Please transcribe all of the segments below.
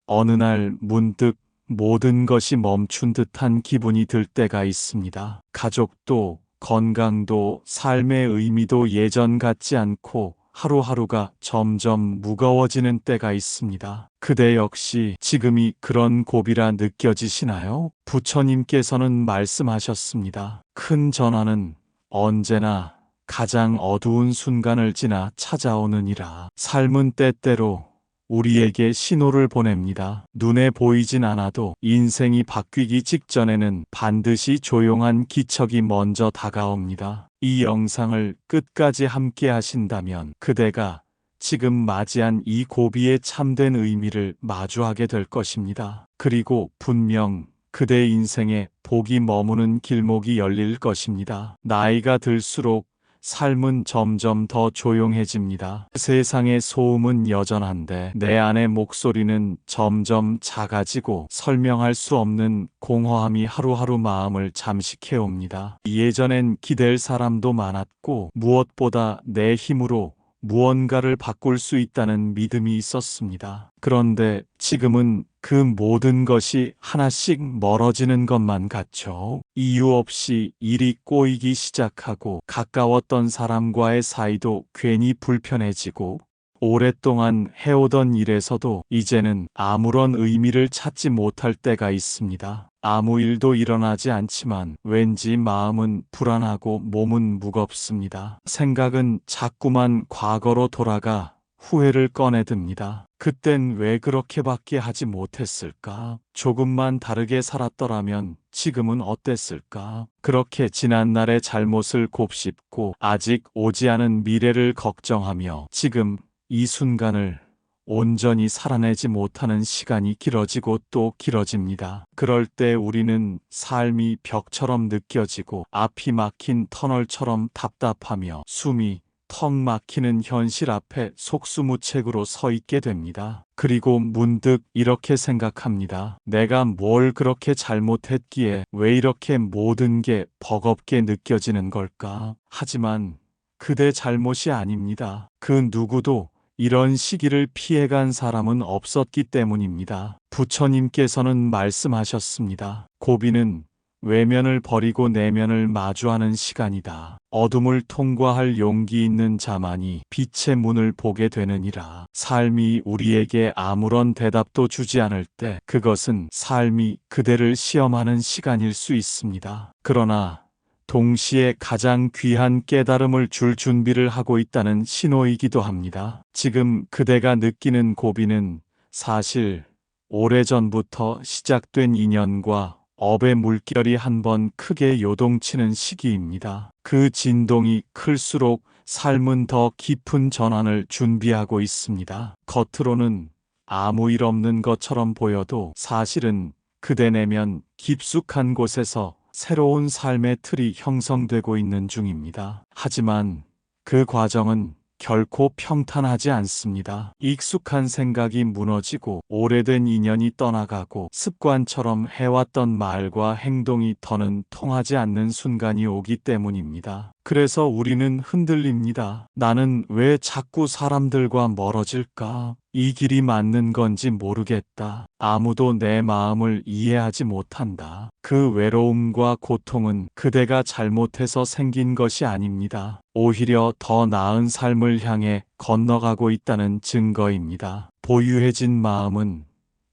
어느 날 문득 모든 것이 멈춘 듯한 기분이 들 때가 있습니다. 가족도, 건강도, 삶의 의미도 예전 같지 않고 하루하루가 점점 무거워지는 때가 있습니다. 그대 역시 지금이 그런 고비라 느껴지시나요? 부처님께서는 말씀하셨습니다. 큰 전화는 언제나 가장 어두운 순간을 지나 찾아오느니라. 삶은 때때로 우리에게 신호를 보냅니다. 눈에 보이진 않아도 인생이 바뀌기 직전에는 반드시 조용한 기척이 먼저 다가옵니다. 이 영상을 끝까지 함께 하신다면 그대가 지금 맞이한 이 고비의 참된 의미를 마주하게 될 것입니다. 그리고 분명 그대 인생에 복이 머무는 길목이 열릴 것입니다. 나이가 들수록 삶은 점점 더 조용해집니다. 세상의 소음은 여전한데 내 안의 목소리는 점점 작아지고 설명할 수 없는 공허함이 하루하루 마음을 잠식해옵니다. 예전엔 기댈 사람도 많았고 무엇보다 내 힘으로 무언가를 바꿀 수 있다는 믿음이 있었습니다. 그런데 지금은 그 모든 것이 하나씩 멀어지는 것만 같죠. 이유 없이 일이 꼬이기 시작하고 가까웠던 사람과의 사이도 괜히 불편해지고 오랫동안 해오던 일에서도 이제는 아무런 의미를 찾지 못할 때가 있습니다. 아무 일도 일어나지 않지만 왠지 마음은 불안하고 몸은 무겁습니다. 생각은 자꾸만 과거로 돌아가 후회를 꺼내듭니다. 그땐 왜 그렇게밖에 하지 못했을까? 조금만 다르게 살았더라면 지금은 어땠을까? 그렇게 지난날의 잘못을 곱씹고 아직 오지 않은 미래를 걱정하며 지금 이 순간을 온전히 살아내지 못하는 시간이 길어지고 또 길어집니다. 그럴 때 우리는 삶이 벽처럼 느껴지고 앞이 막힌 터널처럼 답답하며 숨이 턱 막히는 현실 앞에 속수무책으로 서 있게 됩니다. 그리고 문득 이렇게 생각합니다. 내가 뭘 그렇게 잘못했기에 왜 이렇게 모든 게 버겁게 느껴지는 걸까? 하지만 그대 잘못이 아닙니다. 그 누구도 이런 시기를 피해간 사람은 없었기 때문입니다. 부처님께서는 말씀하셨습니다. 고비는 외면을 버리고 내면을 마주하는 시간이다. 어둠을 통과할 용기 있는 자만이 빛의 문을 보게 되느니라. 삶이 우리에게 아무런 대답도 주지 않을 때 그것은 삶이 그대를 시험하는 시간일 수 있습니다. 그러나 동시에 가장 귀한 깨달음을 줄 준비를 하고 있다는 신호이기도 합니다. 지금 그대가 느끼는 고비는 사실 오래전부터 시작된 인연과 업의 물결이 한번 크게 요동치는 시기입니다. 그 진동이 클수록 삶은 더 깊은 전환을 준비하고 있습니다. 겉으로는 아무 일 없는 것처럼 보여도 사실은 그대 내면 깊숙한 곳에서 새로운 삶의 틀이 형성되고 있는 중입니다. 하지만 그 과정은 결코 평탄하지 않습니다. 익숙한 생각이 무너지고 오래된 인연이 떠나가고 습관처럼 해왔던 말과 행동이 더는 통하지 않는 순간이 오기 때문입니다. 그래서 우리는 흔들립니다. 나는 왜 자꾸 사람들과 멀어질까? 이 길이 맞는 건지 모르겠다. 아무도 내 마음을 이해하지 못한다. 그 외로움과 고통은 그대가 잘못해서 생긴 것이 아닙니다. 오히려 더 나은 삶을 향해 건너가고 있다는 증거입니다. 보유해진 마음은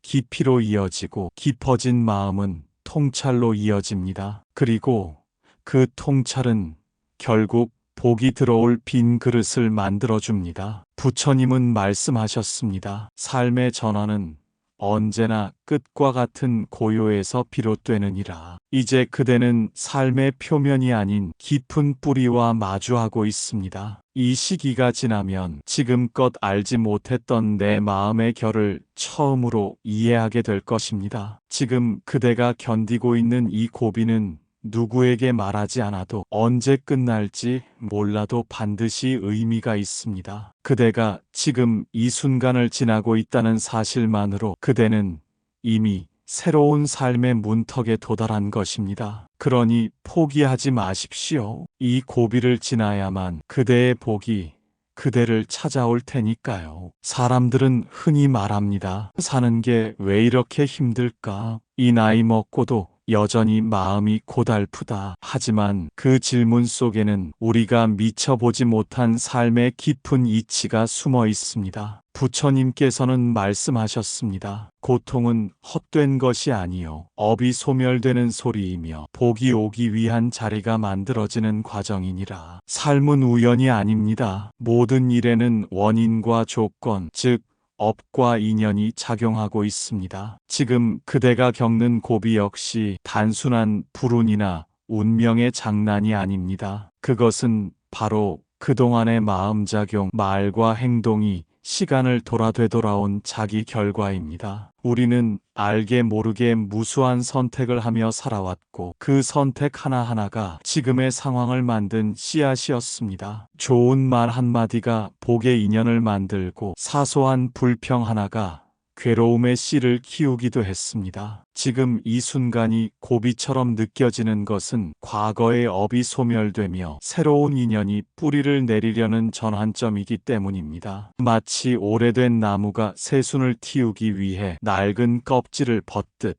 깊이로 이어지고 깊어진 마음은 통찰로 이어집니다. 그리고 그 통찰은 결국 복이 들어올 빈 그릇을 만들어줍니다. 부처님은 말씀하셨습니다. 삶의 전환은 언제나 끝과 같은 고요에서 비롯되느니라. 이제 그대는 삶의 표면이 아닌 깊은 뿌리와 마주하고 있습니다. 이 시기가 지나면 지금껏 알지 못했던 내 마음의 결을 처음으로 이해하게 될 것입니다. 지금 그대가 견디고 있는 이 고비는 누구에게 말하지 않아도 언제 끝날지 몰라도 반드시 의미가 있습니다. 그대가 지금 이 순간을 지나고 있다는 사실만으로 그대는 이미 새로운 삶의 문턱에 도달한 것입니다. 그러니 포기하지 마십시오. 이 고비를 지나야만 그대의 복이 그대를 찾아올 테니까요. 사람들은 흔히 말합니다. 사는 게 왜 이렇게 힘들까? 이 나이 먹고도 여전히 마음이 고달프다. 하지만 그 질문 속에는 우리가 미처 보지 못한 삶의 깊은 이치가 숨어 있습니다. 부처님께서는 말씀하셨습니다. 고통은 헛된 것이 아니요 업이 소멸되는 소리이며 복이 오기 위한 자리가 만들어지는 과정이니라. 삶은 우연이 아닙니다. 모든 일에는 원인과 조건, 즉 업과 인연이 작용하고 있습니다. 지금 그대가 겪는 고비 역시 단순한 불운이나 운명의 장난이 아닙니다. 그것은 바로 그동안의 마음작용, 말과 행동이 시간을 되돌아온 자기 결과입니다. 우리는 알게 모르게 무수한 선택을 하며 살아왔고 그 선택 하나하나가 지금의 상황을 만든 씨앗이었습니다. 좋은 말 한마디가 복의 인연을 만들고 사소한 불평 하나가 괴로움의 씨를 키우기도 했습니다. 지금 이 순간이 고비처럼 느껴지는 것은 과거의 업이 소멸되며 새로운 인연이 뿌리를 내리려는 전환점이기 때문입니다. 마치 오래된 나무가 새순을 틔우기 위해 낡은 껍질을 벗듯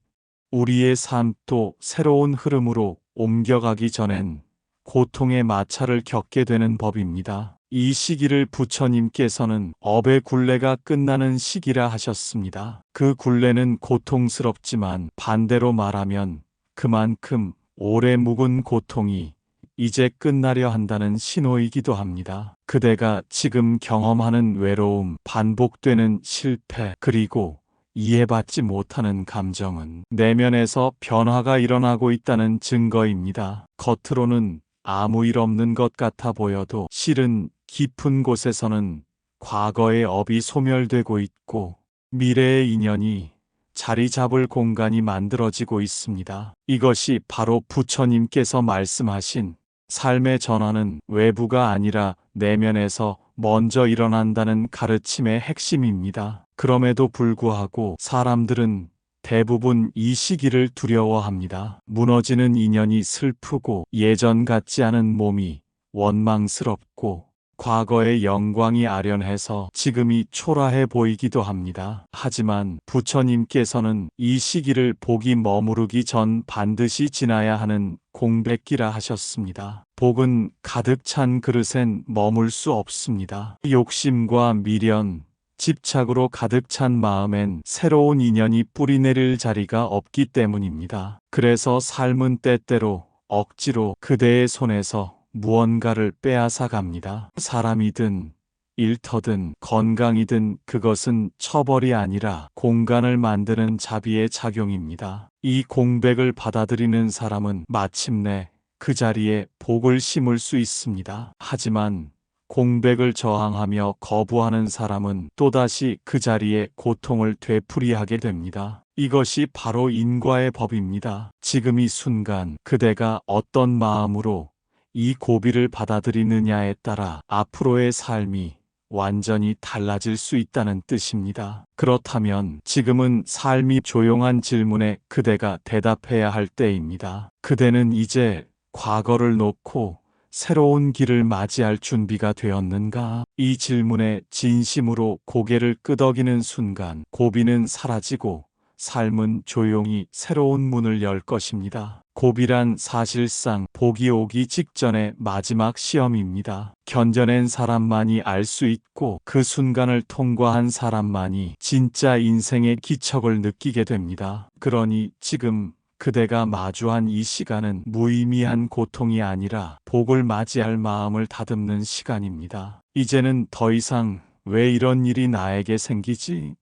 우리의 삶도 새로운 흐름으로 옮겨가기 전엔 고통의 마찰을 겪게 되는 법입니다. 이 시기를 부처님께서는 업의 굴레가 끝나는 시기라 하셨습니다. 그 굴레는 고통스럽지만 반대로 말하면 그만큼 오래 묵은 고통이 이제 끝나려 한다는 신호이기도 합니다. 그대가 지금 경험하는 외로움, 반복되는 실패, 그리고 이해받지 못하는 감정은 내면에서 변화가 일어나고 있다는 증거입니다. 겉으로는 아무 일 없는 것 같아 보여도 실은 깊은 곳에서는 과거의 업이 소멸되고 있고 미래의 인연이 자리 잡을 공간이 만들어지고 있습니다. 이것이 바로 부처님께서 말씀하신 삶의 전환은 외부가 아니라 내면에서 먼저 일어난다는 가르침의 핵심입니다. 그럼에도 불구하고 사람들은 대부분 이 시기를 두려워합니다. 무너지는 인연이 슬프고 예전 같지 않은 몸이 원망스럽고 과거의 영광이 아련해서 지금이 초라해 보이기도 합니다. 하지만 부처님께서는 이 시기를 복이 머무르기 전 반드시 지나야 하는 공백기라 하셨습니다. 복은 가득 찬 그릇엔 머물 수 없습니다. 욕심과 미련, 집착으로 가득 찬 마음엔 새로운 인연이 뿌리내릴 자리가 없기 때문입니다. 그래서 삶은 때때로 억지로 그대의 손에서 무언가를 빼앗아 갑니다. 사람이든 일터든 건강이든 그것은 처벌이 아니라 공간을 만드는 자비의 작용입니다. 이 공백을 받아들이는 사람은 마침내 그 자리에 복을 심을 수 있습니다. 하지만 공백을 저항하며 거부하는 사람은 또다시 그 자리에 고통을 되풀이하게 됩니다. 이것이 바로 인과의 법입니다. 지금 이 순간 그대가 어떤 마음으로 이 고비를 받아들이느냐에 따라 앞으로의 삶이 완전히 달라질 수 있다는 뜻입니다. 그렇다면 지금은 삶이 조용한 질문에 그대가 대답해야 할 때입니다. 그대는 이제 과거를 놓고 새로운 길을 맞이할 준비가 되었는가? 이 질문에 진심으로 고개를 끄덕이는 순간 고비는 사라지고 삶은 조용히 새로운 문을 열 것입니다. 고비란 사실상 복이 오기 직전의 마지막 시험입니다. 견뎌낸 사람만이 알 수 있고 그 순간을 통과한 사람만이 진짜 인생의 기척을 느끼게 됩니다. 그러니 지금 그대가 마주한 이 시간은 무의미한 고통이 아니라 복을 맞이할 마음을 다듬는 시간입니다. 이제는 더 이상 왜 이런 일이 나에게 생기지?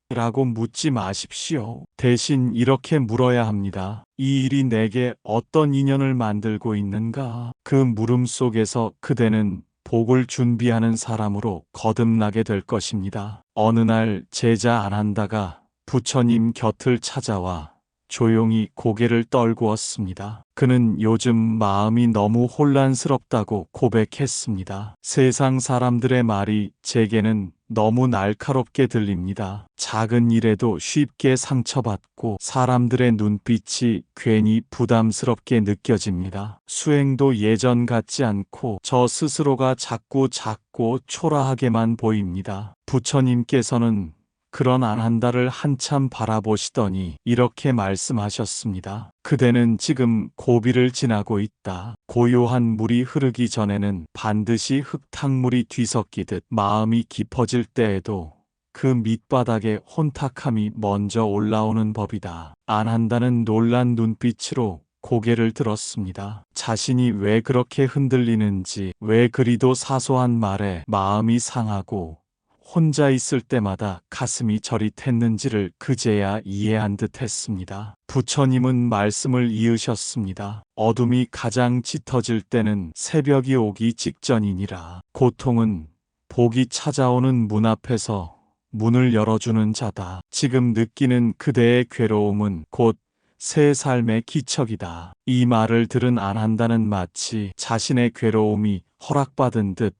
라고 묻지 마십시오. 대신 이렇게 물어야 합니다. 이 일이 내게 어떤 인연을 만들고 있는가? 그 물음 속에서 그대는 복을 준비하는 사람으로 거듭나게 될 것입니다. 어느 날 제자 안한다가 부처님 곁을 찾아와 조용히 고개를 떨구었습니다. 그는 요즘 마음이 너무 혼란스럽다고 고백했습니다. 세상 사람들의 말이 제게는 너무 날카롭게 들립니다. 작은 일에도 쉽게 상처받고 사람들의 눈빛이 괜히 부담스럽게 느껴집니다. 수행도 예전 같지 않고 저 스스로가 자꾸 작고 초라하게만 보입니다. 부처님께서는 그런 안한다를 한참 바라보시더니 이렇게 말씀하셨습니다. 그대는 지금 고비를 지나고 있다. 고요한 물이 흐르기 전에는 반드시 흙탕물이 뒤섞이듯 마음이 깊어질 때에도 그 밑바닥에 혼탁함이 먼저 올라오는 법이다. 안한다는 놀란 눈빛으로 고개를 들었습니다. 자신이 왜 그렇게 흔들리는지, 왜 그리도 사소한 말에 마음이 상하고 혼자 있을 때마다 가슴이 저릿했는지를 그제야 이해한 듯 했습니다. 부처님은 말씀을 이으셨습니다. 어둠이 가장 짙어질 때는 새벽이 오기 직전이니라. 고통은 복이 찾아오는 문 앞에서 문을 열어주는 자다. 지금 느끼는 그대의 괴로움은 곧 새 삶의 기척이다. 이 말을 들은 안한다는 마치 자신의 괴로움이 허락받은 듯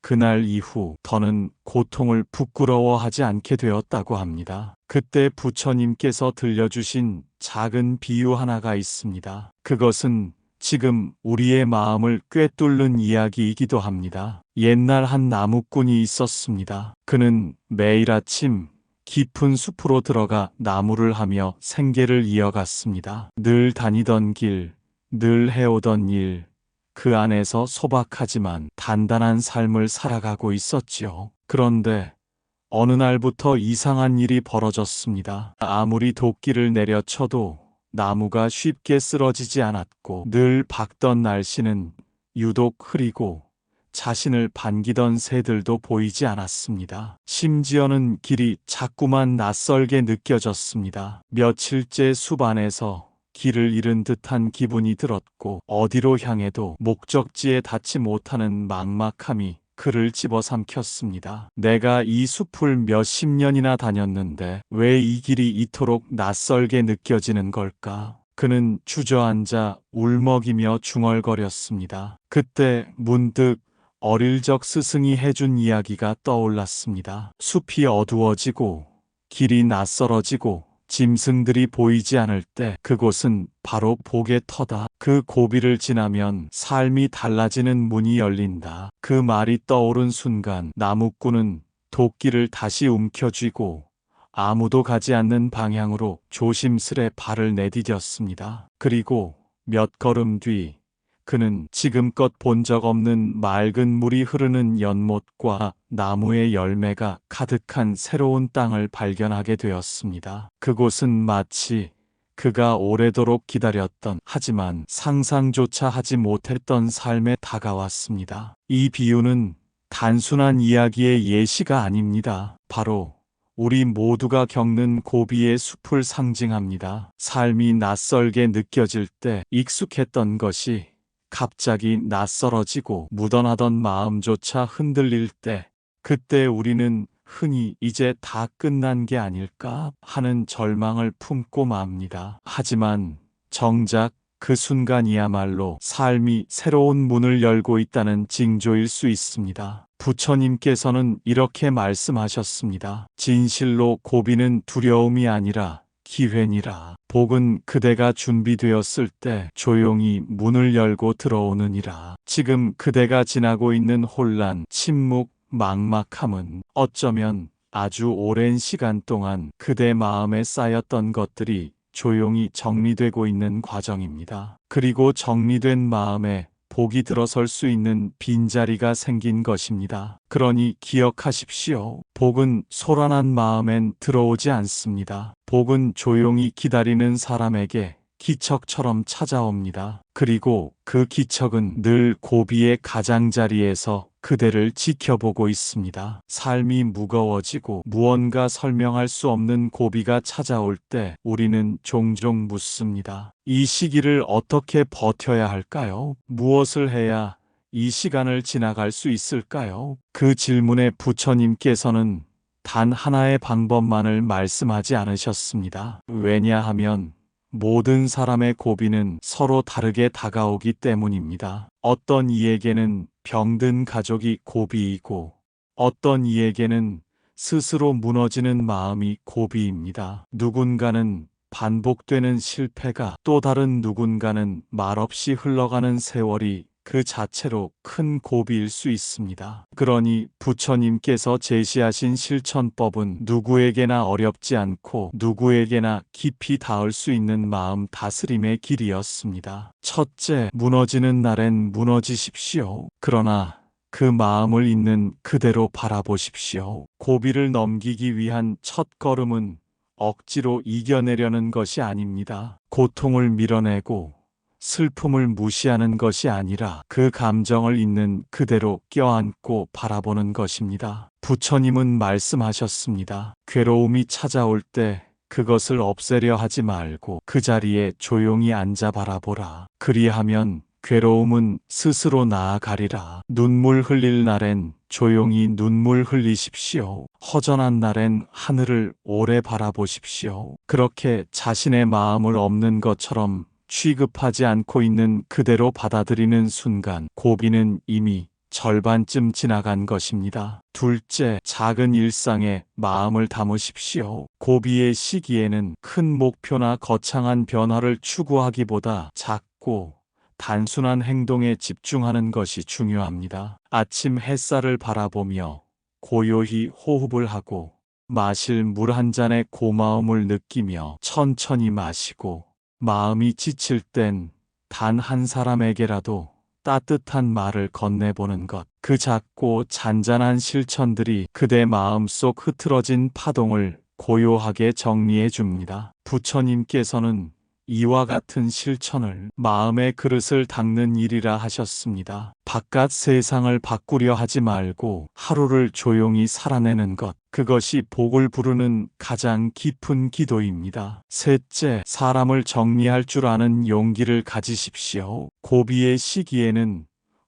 그날 이후 더는 고통을 부끄러워하지 않게 되었다고 합니다. 그때 부처님께서 들려주신 작은 비유 하나가 있습니다. 그것은 지금 우리의 마음을 꿰뚫는 이야기이기도 합니다. 옛날 한 나무꾼이 있었습니다. 그는 매일 아침 깊은 숲으로 들어가 나무를 하며 생계를 이어갔습니다. 늘 다니던 길, 늘 해오던 일, 그 안에서 소박하지만 단단한 삶을 살아가고 있었지요. 그런데 어느 날부터 이상한 일이 벌어졌습니다. 아무리 도끼를 내려쳐도 나무가 쉽게 쓰러지지 않았고 늘 밝던 날씨는 유독 흐리고 자신을 반기던 새들도 보이지 않았습니다. 심지어는 길이 자꾸만 낯설게 느껴졌습니다. 며칠째 숲 안에서 길을 잃은 듯한 기분이 들었고 어디로 향해도 목적지에 닿지 못하는 막막함이 그를 집어삼켰습니다. 내가 이 숲을 몇십 년이나 다녔는데 왜 이 길이 이토록 낯설게 느껴지는 걸까? 그는 주저앉아 울먹이며 중얼거렸습니다. 그때 문득 어릴 적 스승이 해준 이야기가 떠올랐습니다. 숲이 어두워지고 길이 낯설어지고 짐승들이 보이지 않을 때 그곳은 바로 복의 터다. 그 고비를 지나면 삶이 달라지는 문이 열린다. 그 말이 떠오른 순간 나무꾼은 도끼를 다시 움켜쥐고 아무도 가지 않는 방향으로 조심스레 발을 내디뎠습니다. 그리고 몇 걸음 뒤 그는 지금껏 본 적 없는 맑은 물이 흐르는 연못과 나무의 열매가 가득한 새로운 땅을 발견하게 되었습니다. 그곳은 마치 그가 오래도록 기다렸던 하지만 상상조차 하지 못했던 삶에 다가왔습니다. 이 비유는 단순한 이야기의 예시가 아닙니다. 바로 우리 모두가 겪는 고비의 숲을 상징합니다. 삶이 낯설게 느껴질 때 익숙했던 것이 갑자기 낯설어지고 묻어나던 마음조차 흔들릴 때 그때 우리는 흔히 이제 다 끝난 게 아닐까 하는 절망을 품고 맙니다. 하지만 정작 그 순간이야말로 삶이 새로운 문을 열고 있다는 징조일 수 있습니다. 부처님께서는 이렇게 말씀하셨습니다. 진실로 고비는 두려움이 아니라 기회니라. 복은 그대가 준비되었을 때 조용히 문을 열고 들어오느니라. 지금 그대가 지나고 있는 혼란, 침묵, 막막함은 어쩌면 아주 오랜 시간 동안 그대 마음에 쌓였던 것들이 조용히 정리되고 있는 과정입니다. 그리고 정리된 마음에 복이 들어설 수 있는 빈자리가 생긴 것입니다. 그러니 기억하십시오. 복은 소란한 마음엔 들어오지 않습니다. 복은 조용히 기다리는 사람에게 기척처럼 찾아옵니다. 그리고 그 기척은 늘 고비의 가장자리에서 그대를 지켜보고 있습니다. 삶이 무거워지고 무언가 설명할 수 없는 고비가 찾아올 때 우리는 종종 묻습니다. 이 시기를 어떻게 버텨야 할까요? 무엇을 해야 이 시간을 지나갈 수 있을까요? 그 질문에 부처님께서는 단 하나의 방법만을 말씀하지 않으셨습니다. 왜냐하면 모든 사람의 고비는 서로 다르게 다가오기 때문입니다. 어떤 이에게는 병든 가족이 고비이고 어떤 이에게는 스스로 무너지는 마음이 고비입니다. 누군가는 반복되는 실패가, 또 다른 누군가는 말없이 흘러가는 세월이 그 자체로 큰 고비일 수 있습니다. 그러니 부처님께서 제시하신 실천법은 누구에게나 어렵지 않고 누구에게나 깊이 닿을 수 있는 마음 다스림의 길이었습니다. 첫째, 무너지는 날엔 무너지십시오. 그러나 그 마음을 있는 그대로 바라보십시오. 고비를 넘기기 위한 첫 걸음은 억지로 이겨내려는 것이 아닙니다. 고통을 밀어내고 슬픔을 무시하는 것이 아니라 그 감정을 있는 그대로 껴안고 바라보는 것입니다. 부처님은 말씀하셨습니다. 괴로움이 찾아올 때 그것을 없애려 하지 말고 그 자리에 조용히 앉아 바라보라. 그리하면 괴로움은 스스로 나아가리라. 눈물 흘릴 날엔 조용히 눈물 흘리십시오. 허전한 날엔 하늘을 오래 바라보십시오. 그렇게 자신의 마음을 없는 것처럼 취급하지 않고 있는 그대로 받아들이는 순간 고비는 이미 절반쯤 지나간 것입니다. 둘째, 작은 일상에 마음을 담으십시오. 고비의 시기에는 큰 목표나 거창한 변화를 추구하기보다 작고 단순한 행동에 집중하는 것이 중요합니다. 아침 햇살을 바라보며 고요히 호흡을 하고 마실 물 한 잔의 고마움을 느끼며 천천히 마시고 마음이 지칠 땐 단 한 사람에게라도 따뜻한 말을 건네보는 것. 그 작고 잔잔한 실천들이 그대 마음속 흐트러진 파동을 고요하게 정리해 줍니다. 부처님께서는 이와 같은 실천을 마음의 그릇을 닦는 일이라 하셨습니다. 바깥 세상을 바꾸려 하지 말고 하루를 조용히 살아내는 것. 그것이 복을 부르는 가장 깊은 기도입니다. 셋째, 사람을 정리할 줄 아는 용기를 가지십시오. 고비의 시기에는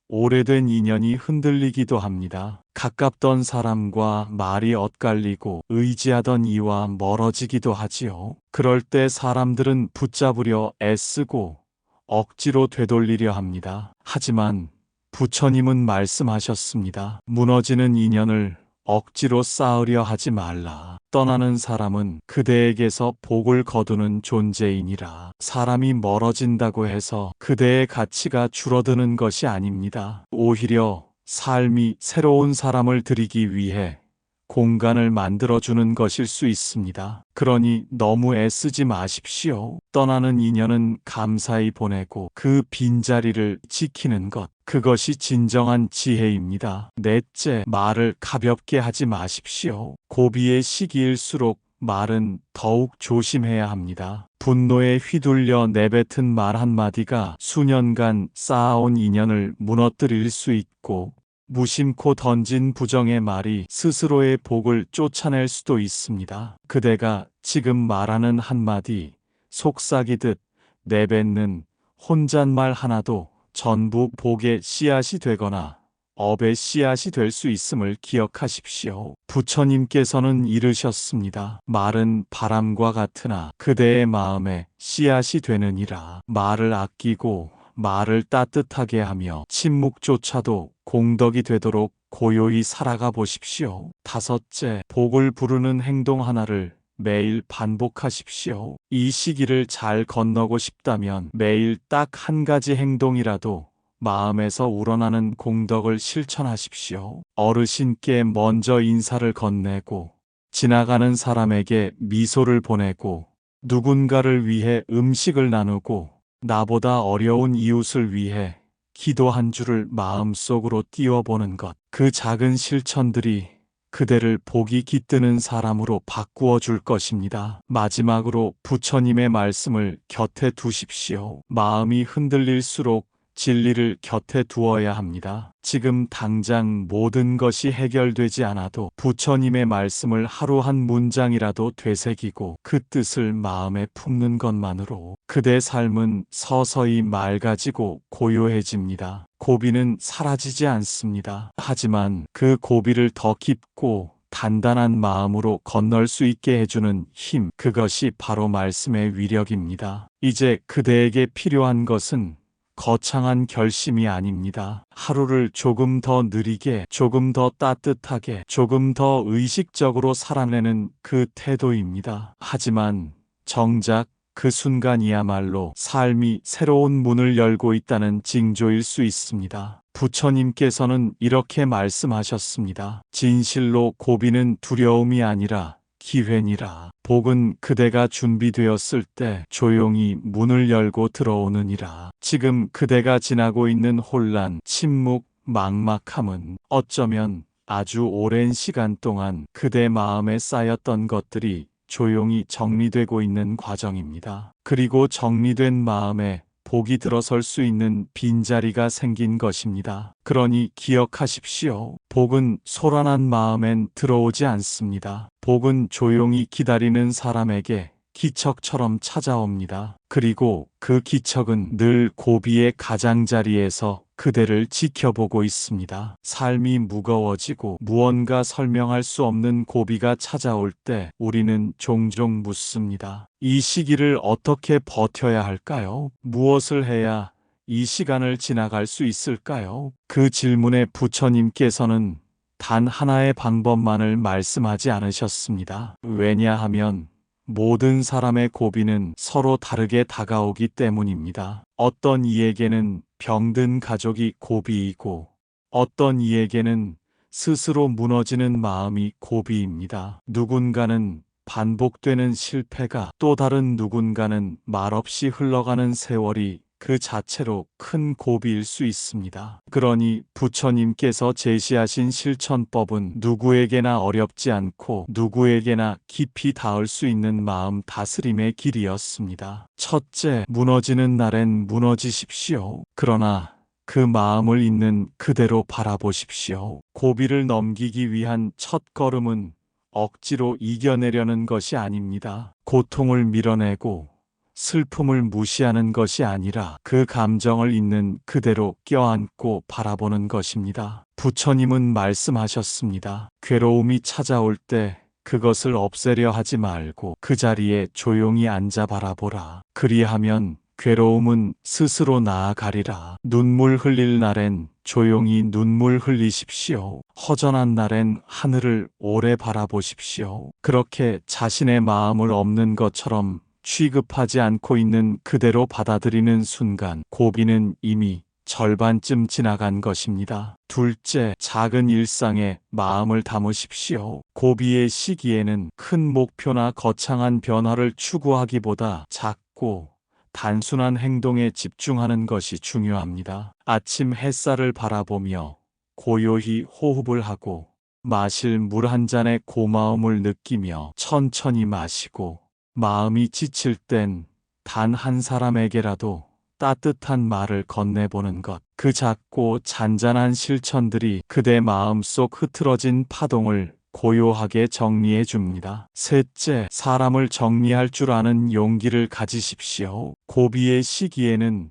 오래된 인연이 흔들리기도 합니다. 가깝던 사람과 말이 엇갈리고 의지하던 이와 멀어지기도 하지요. 그럴 때 사람들은 붙잡으려 애쓰고 억지로 되돌리려 합니다. 하지만 부처님은 말씀하셨습니다. 무너지는 인연을 억지로 쌓으려 하지 말라. 떠나는 사람은 그대에게서 복을 거두는 존재이니라. 사람이 멀어진다고 해서 그대의 가치가 줄어드는 것이 아닙니다. 오히려 삶이 새로운 사람을 들이기 위해 공간을 만들어주는 것일 수 있습니다. 그러니 너무 애쓰지 마십시오. 떠나는 인연은 감사히 보내고 그 빈자리를 지키는 것. 그것이 진정한 지혜입니다. 넷째, 말을 가볍게 하지 마십시오. 고비의 시기일수록 말은 더욱 조심해야 합니다. 분노에 휘둘려 내뱉은 말 한마디가 수년간 쌓아온 인연을 무너뜨릴 수 있고 무심코 던진 부정의 말이 스스로의 복을 쫓아낼 수도 있습니다. 그대가 지금 말하는 한마디, 속삭이듯 내뱉는 혼잣말 하나도 전부 복의 씨앗이 되거나 업의 씨앗이 될 수 있음을 기억하십시오. 부처님께서는 이르셨습니다. 말은 바람과 같으나 그대의 마음에 씨앗이 되느니라. 말을 아끼고 말을 따뜻하게 하며 침묵조차도 공덕이 되도록 고요히 살아가 보십시오. 다섯째, 복을 부르는 행동 하나를 매일 반복하십시오. 이 시기를 잘 건너고 싶다면 매일 딱 한 가지 행동이라도 마음에서 우러나는 공덕을 실천하십시오. 어르신께 먼저 인사를 건네고 지나가는 사람에게 미소를 보내고 누군가를 위해 음식을 나누고 나보다 어려운 이웃을 위해 기도 한 줄을 마음속으로 띄워보는 것. 그 작은 실천들이 그대를 복이 깃드는 사람으로 바꾸어 줄 것입니다. 마지막으로 부처님의 말씀을 곁에 두십시오. 마음이 흔들릴수록 진리를 곁에 두어야 합니다. 지금 당장 모든 것이 해결되지 않아도 부처님의 말씀을 하루 한 문장이라도 되새기고 그 뜻을 마음에 품는 것만으로 그대 삶은 서서히 맑아지고 고요해집니다. 고비는 사라지지 않습니다. 하지만 그 고비를 더 깊고 단단한 마음으로 건널 수 있게 해주는 힘, 그것이 바로 말씀의 위력입니다. 이제 그대에게 필요한 것은 거창한 결심이 아닙니다. 하루를 조금 더 느리게, 조금 더 따뜻하게, 조금 더 의식적으로 살아내는 그 태도입니다. 하지만 정작 그 순간이야말로 삶이 새로운 문을 열고 있다는 징조일 수 있습니다. 부처님께서는 이렇게 말씀하셨습니다. 진실로 고비는 두려움이 아니라 기회니라. 복은 그대가 준비되었을 때 조용히 문을 열고 들어오느니라. 지금 그대가 지나고 있는 혼란, 침묵, 막막함은 어쩌면 아주 오랜 시간 동안 그대 마음에 쌓였던 것들이 조용히 정리되고 있는 과정입니다. 그리고 정리된 마음에 복이 들어설 수 있는 빈자리가 생긴 것입니다. 그러니 기억하십시오. 복은 소란한 마음엔 들어오지 않습니다. 복은 조용히 기다리는 사람에게 기척처럼 찾아옵니다. 그리고 그 기척은 늘 고비의 가장자리에서 그대를 지켜보고 있습니다. 삶이 무거워지고 무언가 설명할 수 없는 고비가 찾아올 때 우리는 종종 묻습니다. 이 시기를 어떻게 버텨야 할까요? 무엇을 해야 이 시간을 지나갈 수 있을까요? 그 질문에 부처님께서는 단 하나의 방법만을 말씀하지 않으셨습니다. 왜냐하면 모든 사람의 고비는 서로 다르게 다가오기 때문입니다. 어떤 이에게는 병든 가족이 고비이고 어떤 이에게는 스스로 무너지는 마음이 고비입니다. 누군가는 반복되는 실패가, 또 다른 누군가는 말없이 흘러가는 세월이 그 자체로 큰 고비일 수 있습니다. 그러니 부처님께서 제시하신 실천법은 누구에게나 어렵지 않고 누구에게나 깊이 닿을 수 있는 마음 다스림의 길이었습니다. 첫째, 무너지는 날엔 무너지십시오. 그러나 그 마음을 있는 그대로 바라보십시오. 고비를 넘기기 위한 첫 걸음은 억지로 이겨내려는 것이 아닙니다. 고통을 밀어내고 슬픔을 무시하는 것이 아니라 그 감정을 있는 그대로 껴안고 바라보는 것입니다. 부처님은 말씀하셨습니다. 괴로움이 찾아올 때 그것을 없애려 하지 말고 그 자리에 조용히 앉아 바라보라. 그리하면 괴로움은 스스로 나아가리라. 눈물 흘릴 날엔 조용히 눈물 흘리십시오. 허전한 날엔 하늘을 오래 바라보십시오. 그렇게 자신의 마음을 없는 것처럼 취급하지 않고 있는 그대로 받아들이는 순간 고비는 이미 절반쯤 지나간 것입니다. 둘째, 작은 일상에 마음을 담으십시오. 고비의 시기에는 큰 목표나 거창한 변화를 추구하기보다 작고 단순한 행동에 집중하는 것이 중요합니다. 아침 햇살을 바라보며 고요히 호흡을 하고 마실 물 한 잔의 고마움을 느끼며 천천히 마시고 마음이 지칠 땐 단 한 사람에게라도 따뜻한 말을 건네보는 것. 그 작고 잔잔한 실천들이 그대 마음속 흐트러진 파동을 고요하게 정리해 줍니다. 셋째, 사람을 정리할 줄 아는 용기를 가지십시오. 고비의 시기에는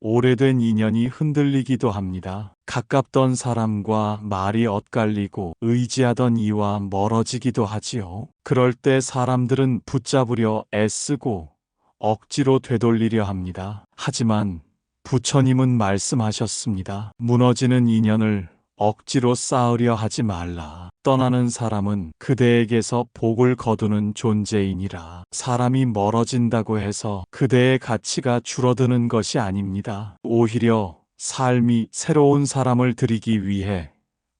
오래된 인연이 흔들리기도 합니다. 가깝던 사람과 말이 엇갈리고 의지하던 이와 멀어지기도 하지요. 그럴 때 사람들은 붙잡으려 애쓰고 억지로 되돌리려 합니다. 하지만 부처님은 말씀하셨습니다. 무너지는 인연을 억지로 쌓으려 하지 말라. 떠나는 사람은 그대에게서 복을 거두는 존재이니라. 사람이 멀어진다고 해서 그대의 가치가 줄어드는 것이 아닙니다. 오히려 삶이 새로운 사람을 들이기 위해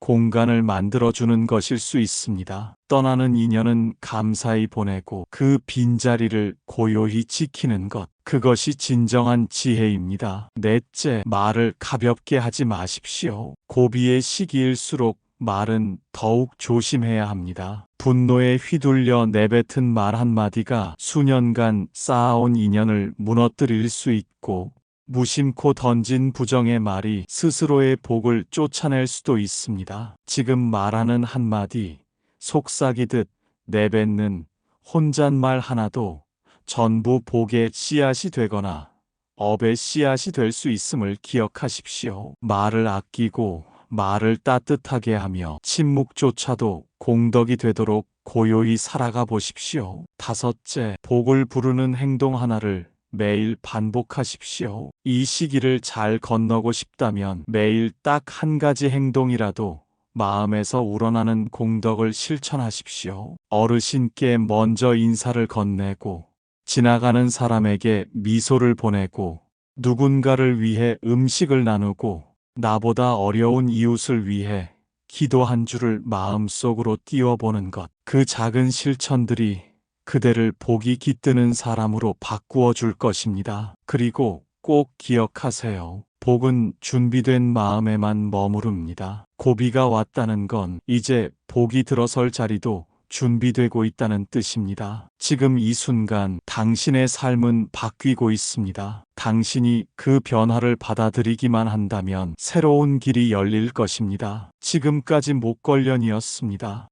공간을 만들어주는 것일 수 있습니다. 떠나는 인연은 감사히 보내고 그 빈자리를 고요히 지키는 것. 그것이 진정한 지혜입니다. 넷째, 말을 가볍게 하지 마십시오. 고비의 시기일수록 말은 더욱 조심해야 합니다. 분노에 휘둘려 내뱉은 말 한마디가 수년간 쌓아온 인연을 무너뜨릴 수 있고 무심코 던진 부정의 말이 스스로의 복을 쫓아낼 수도 있습니다. 지금 말하는 한마디, 속삭이듯 내뱉는 혼잣말 하나도 전부 복의 씨앗이 되거나 업의 씨앗이 될 수 있음을 기억하십시오. 말을 아끼고 말을 따뜻하게 하며 침묵조차도 공덕이 되도록 고요히 살아가 보십시오. 다섯째, 복을 부르는 행동 하나를 매일 반복하십시오. 이 시기를 잘 건너고 싶다면 매일 딱 한 가지 행동이라도 마음에서 우러나는 공덕을 실천하십시오. 어르신께 먼저 인사를 건네고, 지나가는 사람에게 미소를 보내고, 누군가를 위해 음식을 나누고, 나보다 어려운 이웃을 위해 기도 한 줄을 마음속으로 띄워보는 것. 그 작은 실천들이 그대를 복이 깃드는 사람으로 바꾸어 줄 것입니다. 그리고 꼭 기억하세요. 복은 준비된 마음에만 머무릅니다. 고비가 왔다는 건 이제 복이 들어설 자리도 준비되고 있다는 뜻입니다. 지금 이 순간 당신의 삶은 바뀌고 있습니다. 당신이 그 변화를 받아들이기만 한다면 새로운 길이 열릴 것입니다. 지금까지 목걸련이었습니다.